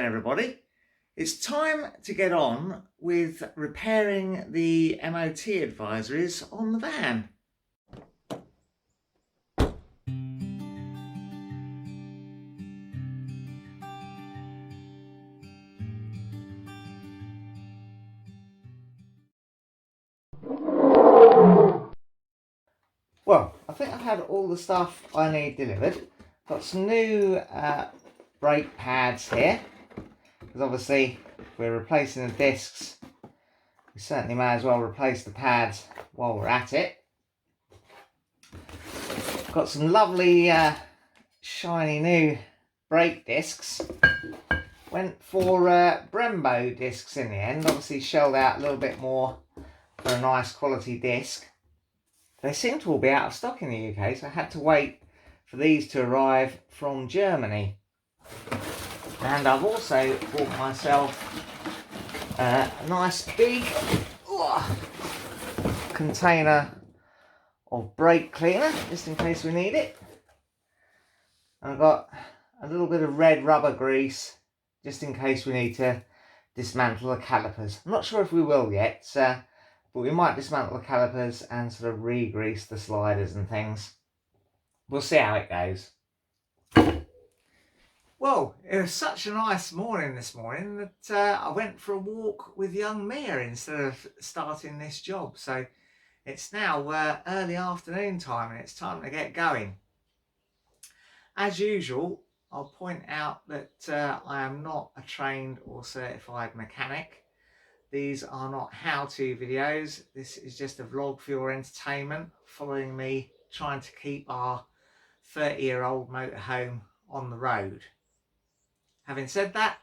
again, everybody. It's time to get on with repairing the MOT advisories on the van. Well, I think I've had all the stuff I need delivered. Got some new brake pads here, because obviously if we're replacing the discs, we certainly may as well replace the pads while we're at it. Got some lovely shiny new brake discs. Went for Brembo discs in the end, obviously shelled out a little bit more for a nice quality disc. They seem to all be out of stock in the UK, so I had to wait for these to arrive from Germany. And I've also bought myself a nice big container of brake cleaner, just in case we need it. And I've got a little bit of red rubber grease, just in case we need to dismantle the calipers. I'm not sure if we will yet, but we might dismantle the calipers and sort of re-grease the sliders and things. We'll see how it goes. Well, it was such a nice morning this morning that I went for a walk with young Mia instead of starting this job. So it's now early afternoon time and it's time to get going. As usual, I'll point out that I am not a trained or certified mechanic. These are not how-to videos. This is just a vlog for your entertainment, following me trying to keep our 30-year-old motorhome on the road. Having said that,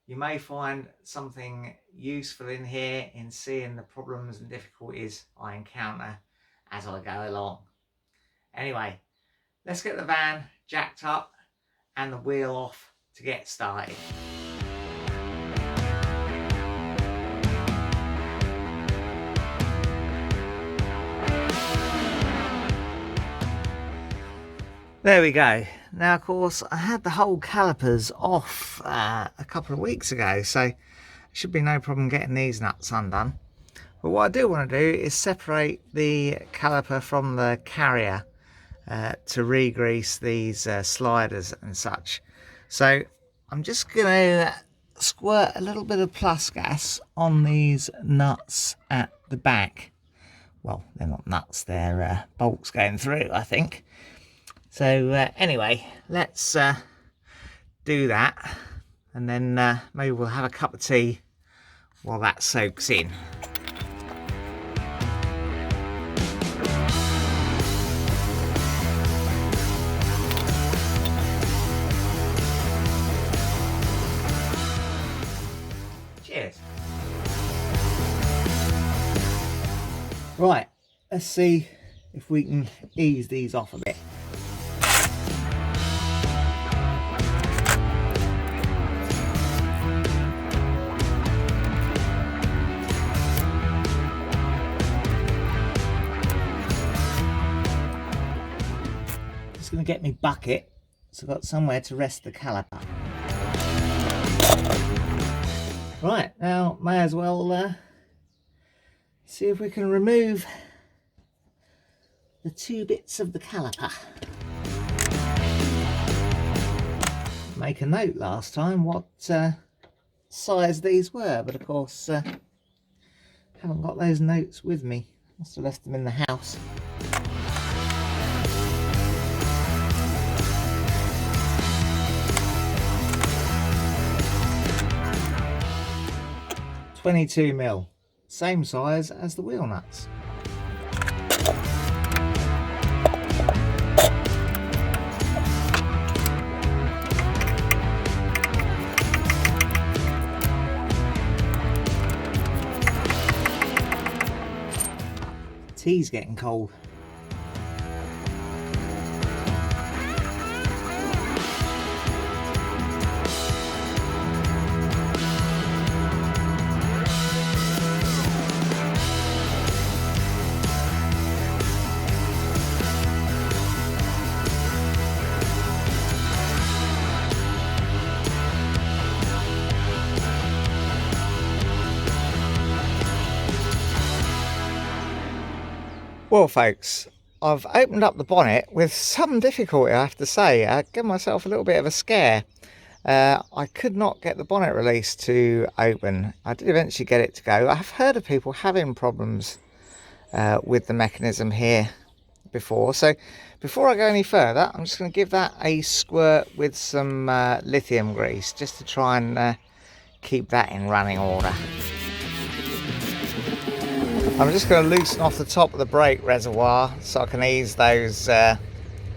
you may find something useful in here in seeing the problems and difficulties I encounter as I go along. Anyway, let's get the van jacked up and the wheel off to get started. There we go. Now, of course, I had the whole calipers off a couple of weeks ago, so there should be no problem getting these nuts undone. But what I do want to do is separate the caliper from the carrier to re-grease these sliders and such. So I'm just going to squirt a little bit of plus gas on these nuts at the back. Well, they're not nuts, they're bolts going through, I think. So anyway, let's do that, and then maybe we'll have a cup of tea while that soaks in. Cheers. Right, let's see if we can ease these off a bit. Going to get me bucket, so I've got somewhere to rest the caliper. Right, now may as well see if we can remove the two bits of the caliper. Make a note last time what size these were, but of course haven't got those notes with me. Must have left them in the house. .22mm, same size as the wheel nuts. Tea's getting cold. Well folks, I've opened up the bonnet with some difficulty, I have to say. I gave myself a little bit of a scare. I could not get the bonnet release to open. I did eventually get it to go. I've heard of people having problems with the mechanism here before. So before I go any further, I'm just going to give that a squirt with some lithium grease just to try and keep that in running order. I'm just going to loosen off the top of the brake reservoir so I can ease those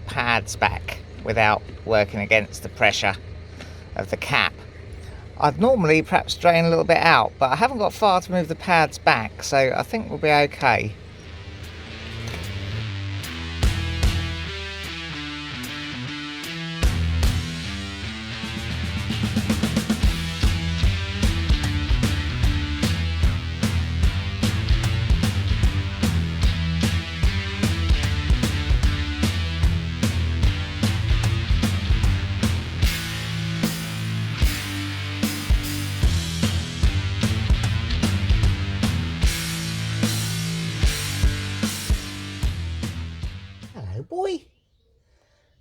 pads back without working against the pressure of the cap. I'd normally perhaps drain a little bit out, but I haven't got far to move the pads back, so I think we'll be okay. Boy,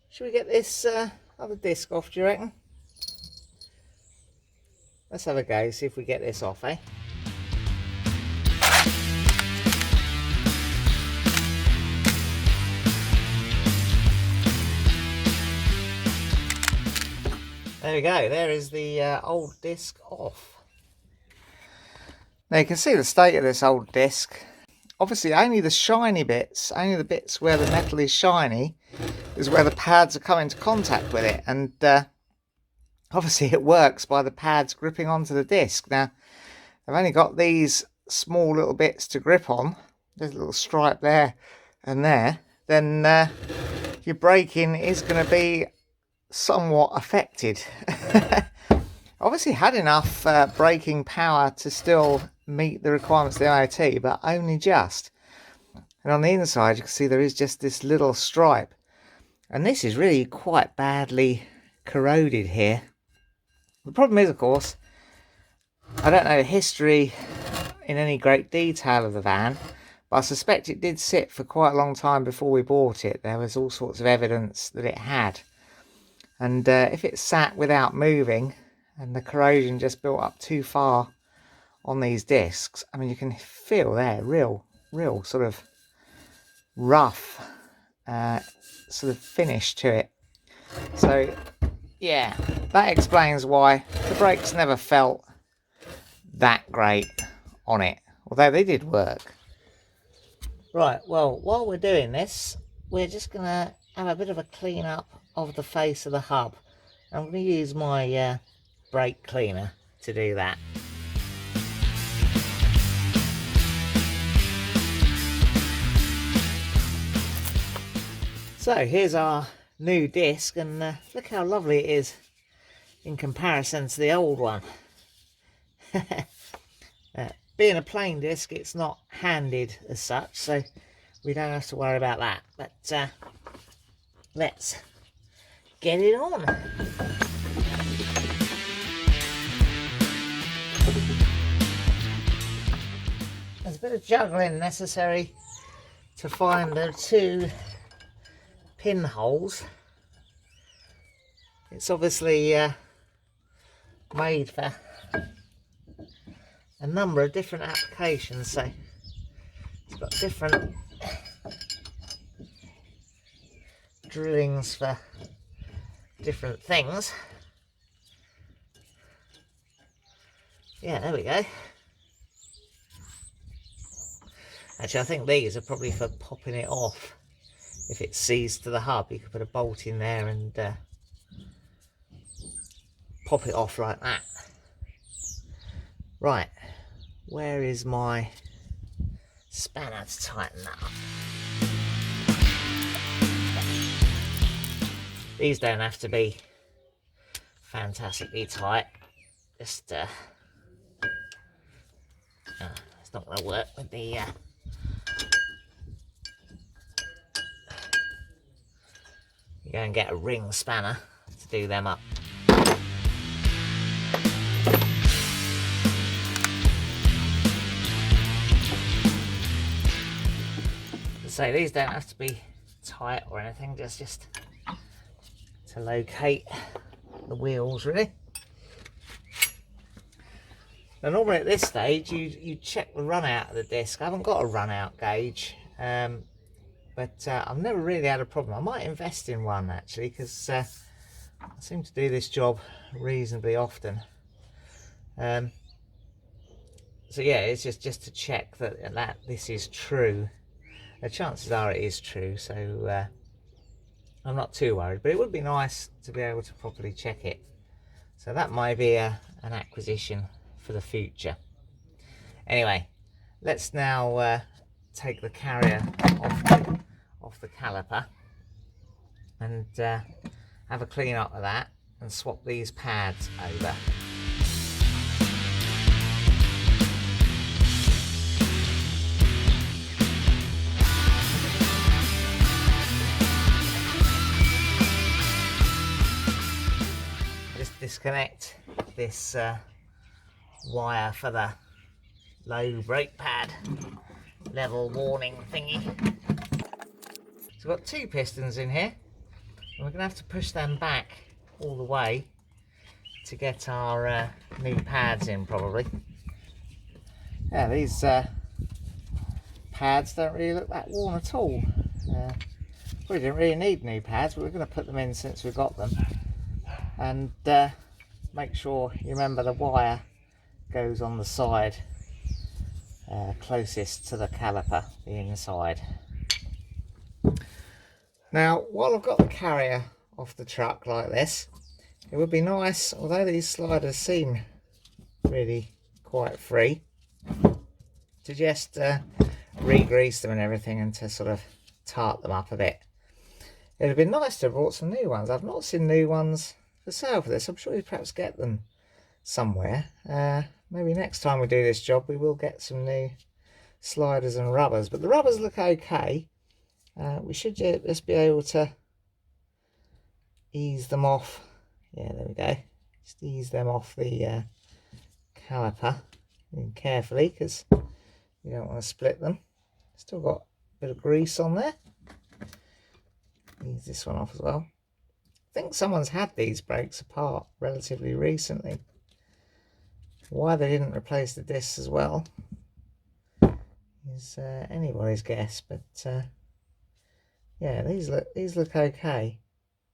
should we get this other disc off, do you reckon? Let's have a go, see if we get this off, eh? There we go, there is the old disc off. Now you can see the state of this old disc. Obviously only the shiny bits, only the bits where the metal is shiny, is where the pads are coming to contact with it. And obviously it works by the pads gripping onto the disc. Now, I've only got these small little bits to grip on. There's a little stripe there and there. Then your braking is going to be somewhat affected. Obviously had enough braking power to still meet the requirements of the MOT, but only just. And on the inside you can see there is just this little stripe, and this is really quite badly corroded here. The problem is, of course, I don't know the history in any great detail of the van, but I suspect it did sit for quite a long time before we bought it. There was all sorts of evidence that it had, and if it sat without moving and the corrosion just built up too far on these discs, I mean, you can feel there real sort of rough sort of finish to it. So yeah, that explains why the brakes never felt that great on it, although they did work. Right, well, while we're doing this, we're just gonna have a bit of a clean up of the face of the hub. I'm going to use my brake cleaner to do that. So here's our new disc, and look how lovely it is in comparison to the old one. Being a plain disc, it's not handed as such, so we don't have to worry about that. But let's get it on. There's a bit of juggling necessary to find the two pinholes. It's obviously made for a number of different applications, so it's got different drillings for different things. Yeah, there we go. Actually, I think these are probably for popping it off. If it's seized to the hub, you could put a bolt in there and pop it off like that. Right, where is my spanner to tighten that up? These don't have to be fantastically tight. Just it's not going to work with the you go and get a ring spanner to do them up. say, these don't have to be tight or anything, just to locate the wheels really. Now normally at this stage you check the run out of the disc. I haven't got a run out gauge, but I've never really had a problem. I might invest in one actually, because I seem to do this job reasonably often. So yeah, it's just to check that this is true. The chances are it is true, so I'm not too worried, but it would be nice to be able to properly check it. So that might be an acquisition for the future. Anyway, let's now take the carrier off the caliper and have a clean up of that and swap these pads over. Just disconnect this wire for the low brake pad level warning thingy. So we've got two pistons in here, and we're going to have to push them back all the way to get our new pads in probably. Yeah, these pads don't really look that worn at all. We didn't really need new pads, but we're going to put them in since we've got them. And make sure you remember the wire goes on the side closest to the caliper, the inside. Now, while I've got the carrier off the truck like this, it would be nice, although these sliders seem really quite free, to just re-grease them and everything and to sort of tart them up a bit. It would be nice to have brought some new ones. I've not seen new ones for sale for this. I'm sure you perhaps get them somewhere. Maybe next time we do this job we will get some new sliders and rubbers, but the rubbers look okay. We should just be able to ease them off. Yeah, there we go. Just ease them off the caliper carefully, because you don't want to split them. Still got a bit of grease on there. Ease this one off as well. I think someone's had these brakes apart relatively recently. Why they didn't replace the discs as well is anybody's guess, but yeah, these look okay.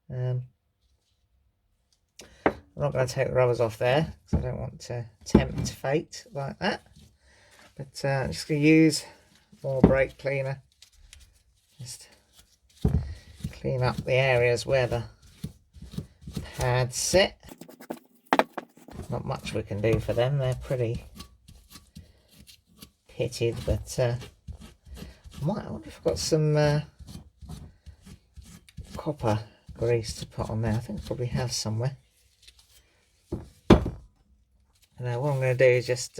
I'm not going to take the rubbers off there because I don't want to tempt fate like that, but I'm just going to use more brake cleaner, just clean up the areas where the pads sit. Not much we can do for them, they're pretty pitted, but I wonder if I've got some copper grease to put on there. I think I probably have somewhere. And what I'm going to do is just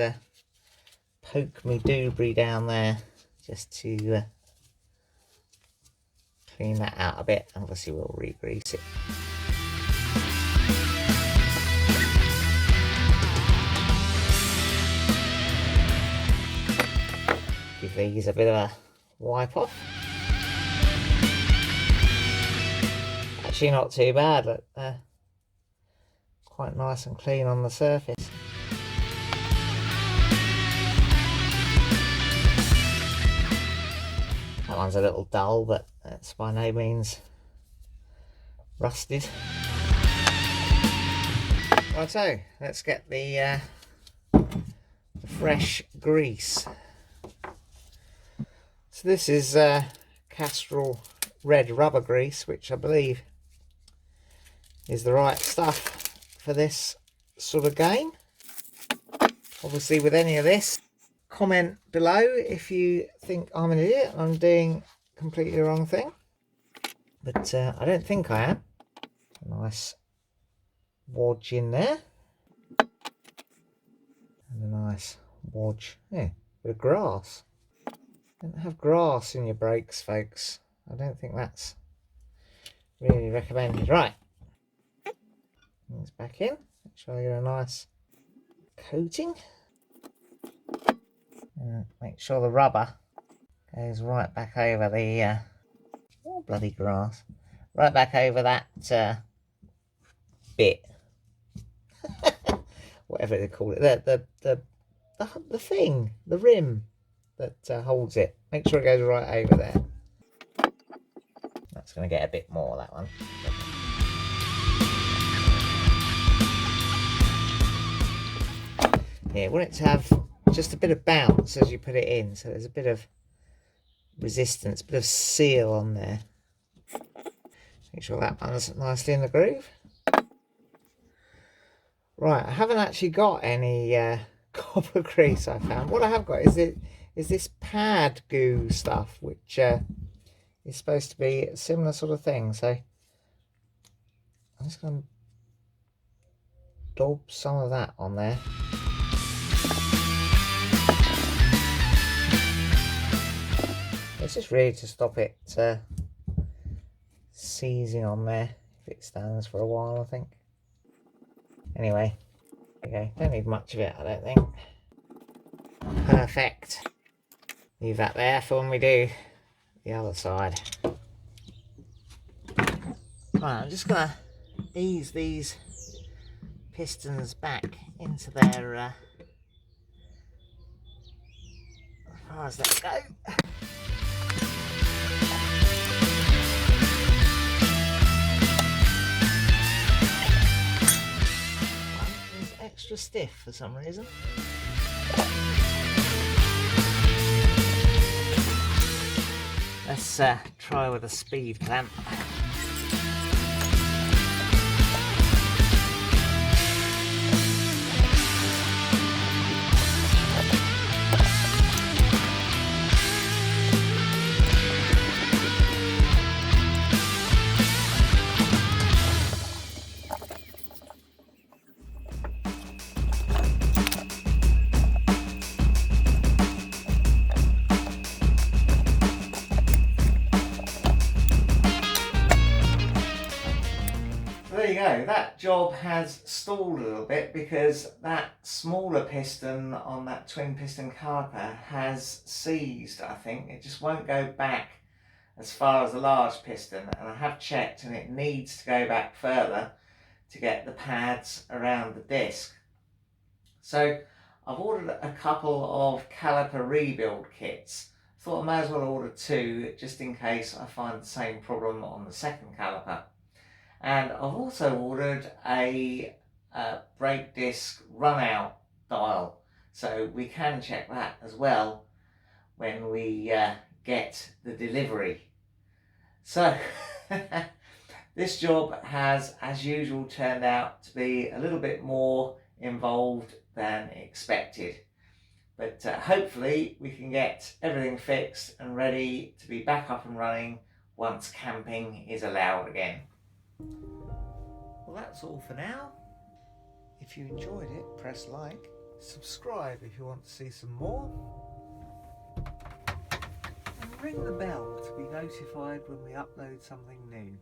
poke my doobry down there just to clean that out a bit. Obviously we'll re-grease it. Give these a bit of a wipe off. Actually not too bad, look, quite nice and clean on the surface. That one's a little dull, but it's by no means rusted. Righto, let's get the fresh grease. So this is Castrol red rubber grease, which I believe is the right stuff for this sort of game. Obviously with any of this, comment below if you think I'm an idiot and I'm doing completely the wrong thing, but I don't think I am. A nice wodge in there and a nice wodge, yeah, bit of grass. Don't have grass in your brakes, folks. I don't think that's really recommended. Right, it's back in. Make sure you get a nice coating. Make sure the rubber Goes right back over the oh, bloody grass. Right back over that bit. Whatever they call it. The thing, the rim that holds it. Make sure it goes right over there. That's going to get a bit more, that one. Yeah, want it to have just a bit of bounce as you put it in, so there's a bit of resistance, a bit of seal on there. Make sure that one's nicely in the groove. Right, I haven't actually got any copper grease, I found. What I have got is this pad goo stuff, which is supposed to be a similar sort of thing. So I'm just going to daub some of that on there. It's just really to stop it seizing on there if it stands for a while, I think. Anyway, okay, don't need much of it, I don't think. Perfect. Leave that there for when we do the other side. Right, I'm just gonna ease these pistons back into their as far as they go. It's extra stiff for some reason. Let's try with a speed clamp. There you go, that job has stalled a little bit because that smaller piston on that twin piston caliper has seized, I think. It just won't go back as far as the large piston, and I have checked and it needs to go back further to get the pads around the disc. So I've ordered a couple of caliper rebuild kits. Thought I may as well order two just in case I find the same problem on the second caliper. And I've also ordered a brake disc run out dial, so we can check that as well when we get the delivery. So this job has, as usual, turned out to be a little bit more involved than expected, but hopefully we can get everything fixed and ready to be back up and running once camping is allowed again. Well, that's all for now. If you enjoyed it, press like, subscribe if you want to see some more, and ring the bell to be notified when we upload something new.